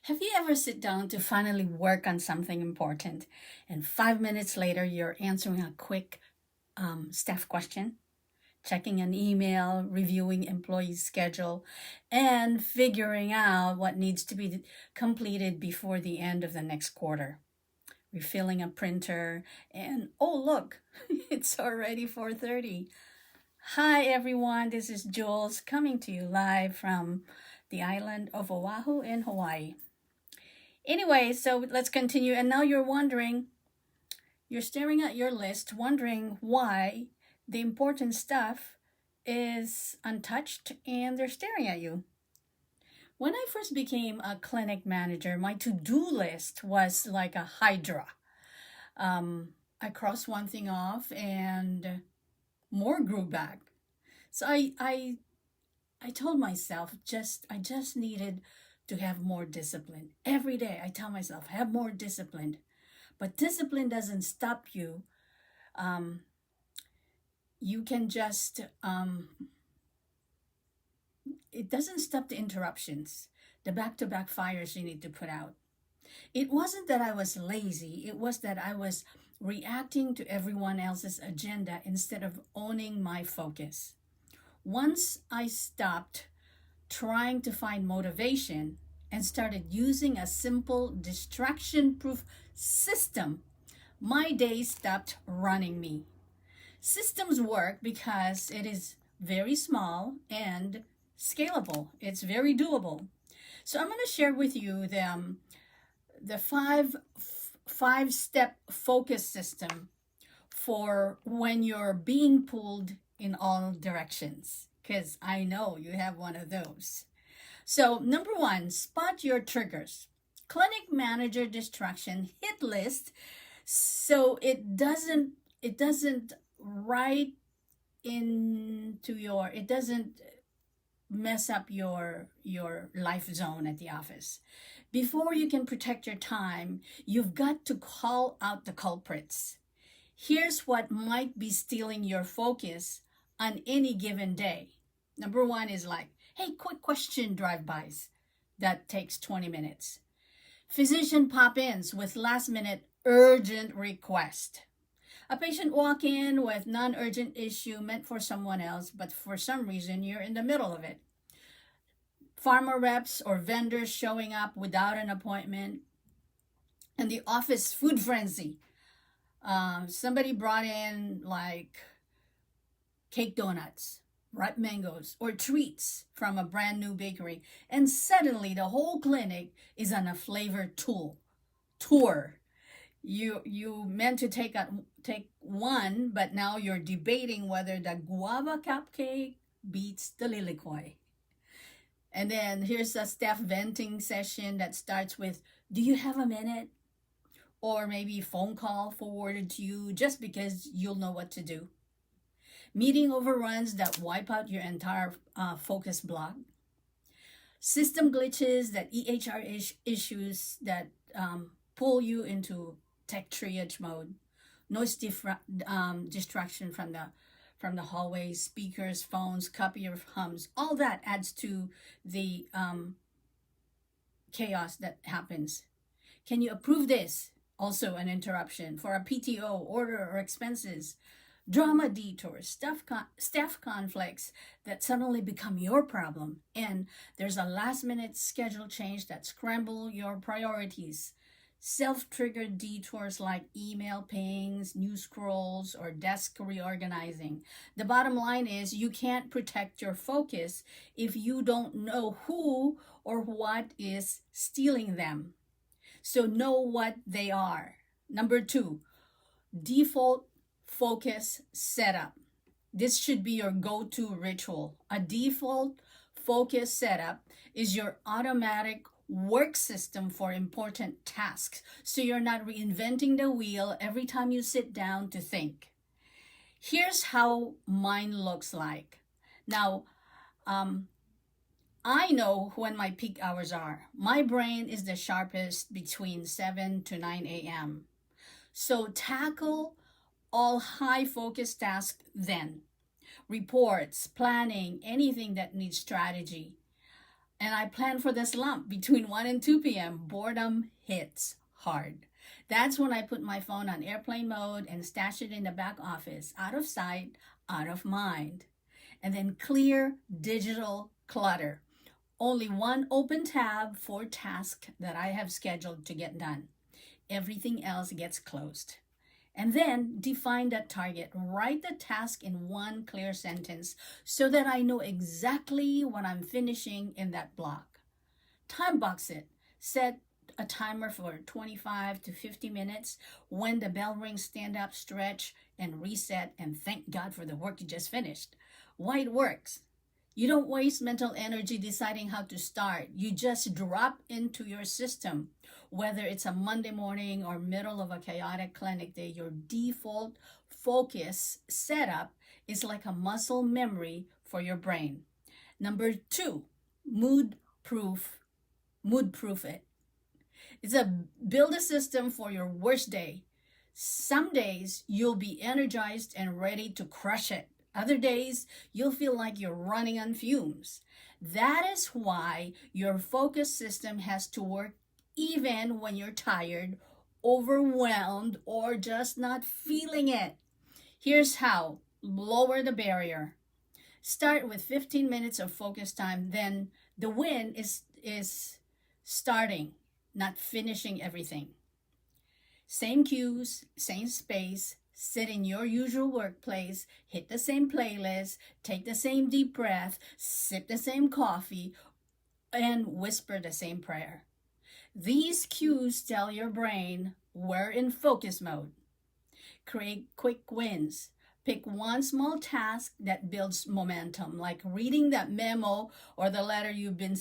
Have you ever sit down to finally work on something important and 5 minutes later you're answering a quick staff question, checking an email, reviewing employee schedule, and figuring out what needs to be completed before the end of the next quarter? Refilling a printer and oh look, it's already 4:30. Hi everyone, this is Jules coming to you live from the island of Oahu in Hawaii. Anyway, so let's continue. And now you're staring at your list, wondering why the important stuff is untouched and they're staring at you. When I first became a clinic manager, my to do list was like a hydra. I crossed one thing off and more grew back. So I told myself I just needed to have more discipline. Every day I tell myself, have more discipline. But discipline doesn't stop you. Um, you can just, it doesn't stop the interruptions, the back to back fires you need to put out. It wasn't that I was lazy, it was that I was reacting to everyone else's agenda instead of owning my focus. Once I stopped trying to find motivation and started using a simple distraction proof system, my day stopped running me. Systems work because it is very small and scalable, it's very doable. So I'm going to share with you the five step focus system for when you're being pulled in all directions, because I know you have one of those. So, number one, spot your triggers. Clinic manager distraction hit list so it doesn't write into your it doesn't mess up your life zone at the office. Before you can protect your time, you've got to call out the culprits. Here's what might be stealing your focus on any given day. Number one is like, hey, quick question drive-bys. That takes 20 minutes. Physician pop-ins with last-minute urgent request. A patient walk in with non-urgent issue meant for someone else, but for some reason you're in the middle of it. Pharma reps or vendors showing up without an appointment. And the office food frenzy. Somebody brought in like cake donuts, ripe mangoes, or treats from a brand new bakery. And suddenly the whole clinic is on a flavor tour. You meant to take one, but now you're debating whether the guava cupcake beats the lilikoi. And then here's a staff venting session that starts with, do you have a minute? Or maybe phone call forwarded to you just because you'll know what to do. Meeting overruns that wipe out your entire focus block. System glitches, that issues that pull you into tech triage mode. Noise distraction from the hallways, speakers, phones, copier hums. All that adds to the chaos that happens. Can you approve this? Also an interruption for a PTO, order, or expenses. Drama detours, staff conflicts that suddenly become your problem. And there's a last-minute schedule change that scramble your priorities. Self-triggered detours like email pings, news scrolls, or desk reorganizing. The bottom line is you can't protect your focus if you don't know who or what is stealing them. So know what they are. Number two, default focus setup. This should be your go-to ritual. A default focus setup is your automatic work system for important tasks, so you're not reinventing the wheel every time you sit down to think. Here's how mine looks like. Now, I know when my peak hours are. My brain is the sharpest between 7 to 9 a.m. So tackle all high focus tasks then. Reports, planning, anything that needs strategy. And I plan for the slump between 1 and 2 p.m. Boredom hits hard. That's when I put my phone on airplane mode and stash it in the back office, out of sight, out of mind. And then clear digital clutter. Only one open tab for tasks that I have scheduled to get done. Everything else gets closed. And then define that target. Write the task in one clear sentence so that I know exactly what I'm finishing in that block. Time box it. Set a timer for 25 to 50 minutes. When the bell rings, stand up, stretch, and reset, and thank God for the work you just finished. Why it works. You don't waste mental energy deciding how to start. You just drop into your system. Whether it's a Monday morning or middle of a chaotic clinic day, your default focus setup is like a muscle memory for your brain. Number 2, mood proof it. It's a build a system for your worst day. Some days you'll be energized and ready to crush it. Other days, you'll feel like you're running on fumes. That is why your focus system has to work even when you're tired, overwhelmed, or just not feeling it. Here's how. Lower the barrier. Start with 15 minutes of focus time. Then the win is starting, not finishing everything. Same cues, same space. Sit in your usual workplace, hit the same playlist, take the same deep breath, sip the same coffee, and whisper the same prayer. These cues tell your brain we're in focus mode. Create quick wins. Pick one small task that builds momentum, like reading that memo or the letter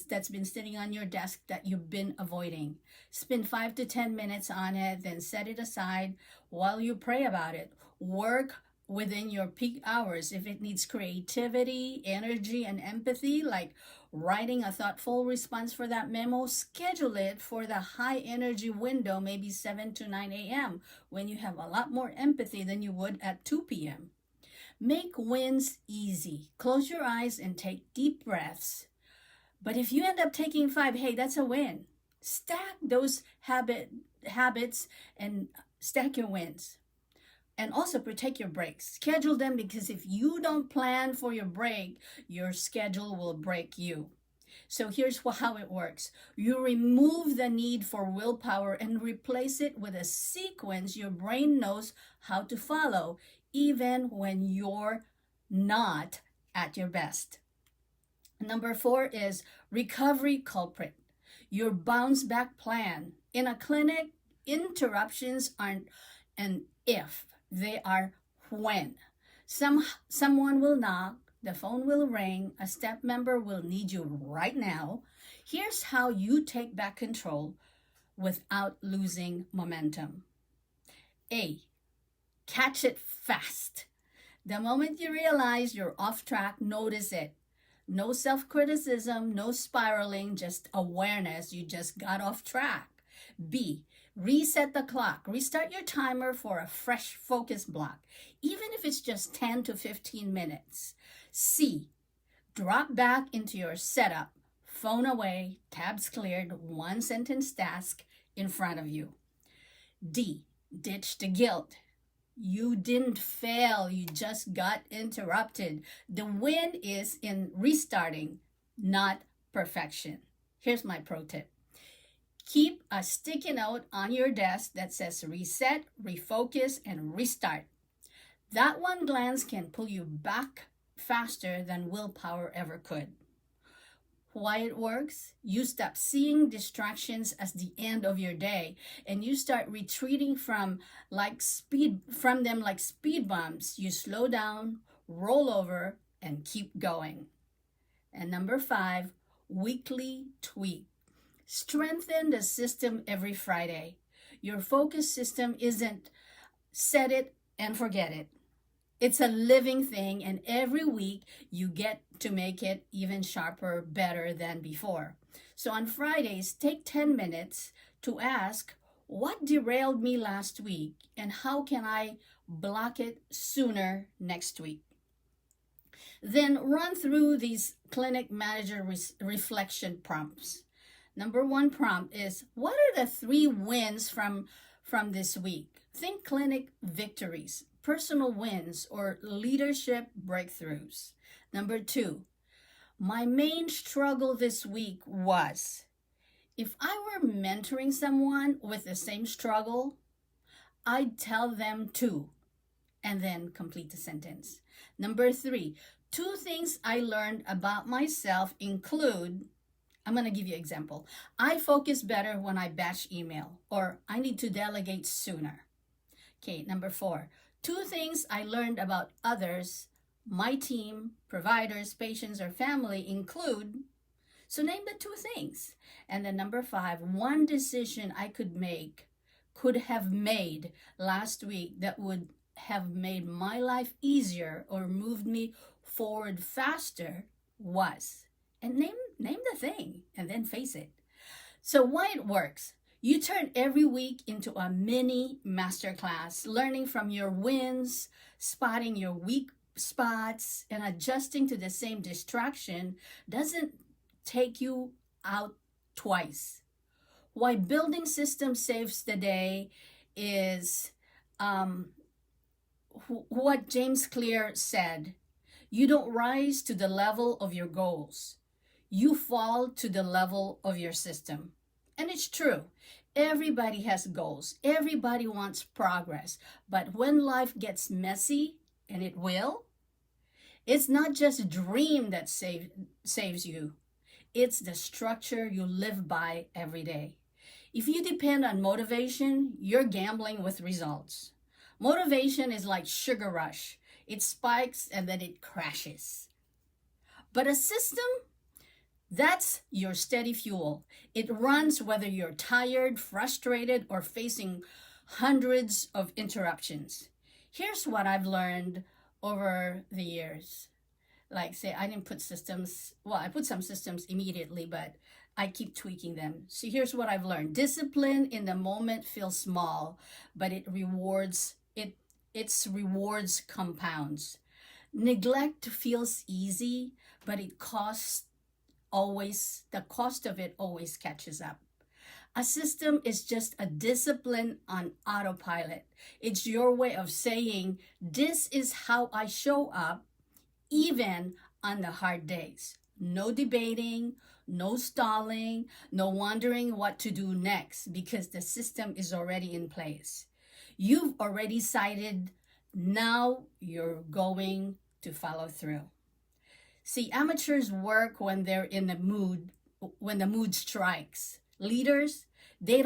that's been sitting on your desk that you've been avoiding. Spend 5 to 10 minutes on it, then set it aside while you pray about it. Work within your peak hours. If it needs creativity, energy, and empathy, like writing a thoughtful response for that memo, schedule it for the high energy window, maybe 7 to 9 a.m., when you have a lot more empathy than you would at 2 p.m. Make wins easy. Close your eyes and take deep breaths. But if you end up taking 5, hey, that's a win. Stack those habits and stack your wins. And also protect your breaks. Schedule them, because if you don't plan for your break, your schedule will break you. So here's how it works. You remove the need for willpower and replace it with a sequence your brain knows how to follow, even when you're not at your best. Number 4 is recovery culprit. Your bounce back plan. In a clinic, interruptions aren't an if, they are when. Someone will knock, the phone will ring, a staff member will need you right now. Here's how you take back control without losing momentum. A, catch it fast. The moment you realize you're off track, notice it. No self-criticism, no spiraling, just awareness you just got off track. B, reset the clock. Restart your timer for a fresh focus block, even if it's just 10 to 15 minutes. C, drop back into your setup. Phone away, tabs cleared, one sentence task in front of you. D, ditch the guilt. You didn't fail, you just got interrupted. The win is in restarting, not perfection. Here's my pro tip. Keep a sticky note on your desk that says reset, refocus, and restart. That one glance can pull you back faster than willpower ever could. Why it works? You stop seeing distractions as the end of your day, and you start retreating from them like speed bumps. You slow down, roll over, and keep going. And number 5, weekly tweak. Strengthen the system every Friday. Your focus system isn't set it and forget it. It's a living thing, and every week you get to make it even sharper, better than before. So on Fridays, take 10 minutes to ask, what derailed me last week, and how can I block it sooner next week? Then run through these clinic manager reflection prompts. Number one prompt is, what are the 3 wins from this week? Think clinic victories, personal wins, or leadership breakthroughs. Number 2, my main struggle this week was, if I were mentoring someone with the same struggle, I'd tell them to, and then complete the sentence. Number 3, 2 things I learned about myself include, I'm going to give you an example. I focus better when I batch email, or I need to delegate sooner. Okay, number 4, 2 things I learned about others, my team, providers, patients, or family include, so name the 2 things. And then number 5, 1 decision I could have made last week that would have made my life easier or moved me forward faster was, and name the thing and then face it. So why it works? You turn every week into a mini masterclass, learning from your wins, spotting your weak spots, and adjusting to the same distraction doesn't take you out twice. Why building systems saves the day is what James Clear said. You don't rise to the level of your goals. You fall to the level of your system. And it's true. Everybody has goals. Everybody wants progress. But when life gets messy, and it will, it's not just a dream that saves you. It's the structure you live by every day. If you depend on motivation, you're gambling with results. Motivation is like sugar rush. It spikes and then it crashes. But a system, that's your steady fuel. It runs whether you're tired, frustrated, or facing hundreds of interruptions. Here's what I've learned over the years. Like, say, I didn't put systems, well, I put some systems immediately, but I keep tweaking them. So here's what I've learned. Discipline in the moment feels small, but its rewards compounds. Neglect feels easy, but the cost of it always catches up. A system is just a discipline on autopilot. It's your way of saying, this is how I show up, even on the hard days. No debating, no stalling, no wondering what to do next, because the system is already in place. You've already decided, now you're going to follow through. See, amateurs work when they're in the mood, when the mood strikes. Leaders, they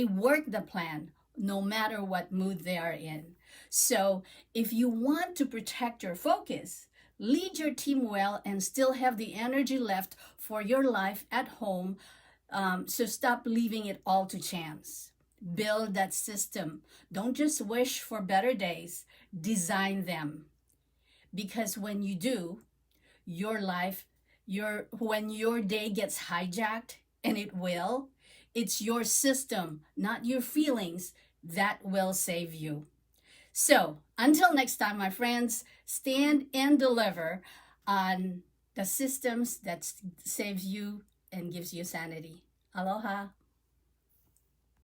work the plan no matter what mood they are in. So if you want to protect your focus, lead your team well, and still have the energy left for your life at home, so stop leaving it all to chance. Build that system. Don't just wish for better days, design them. Because when you do, when your day gets hijacked, and it will, it's your system, not your feelings, that will save you. So until next time, my friends, stand and deliver on the systems that saves you and gives you sanity. Aloha.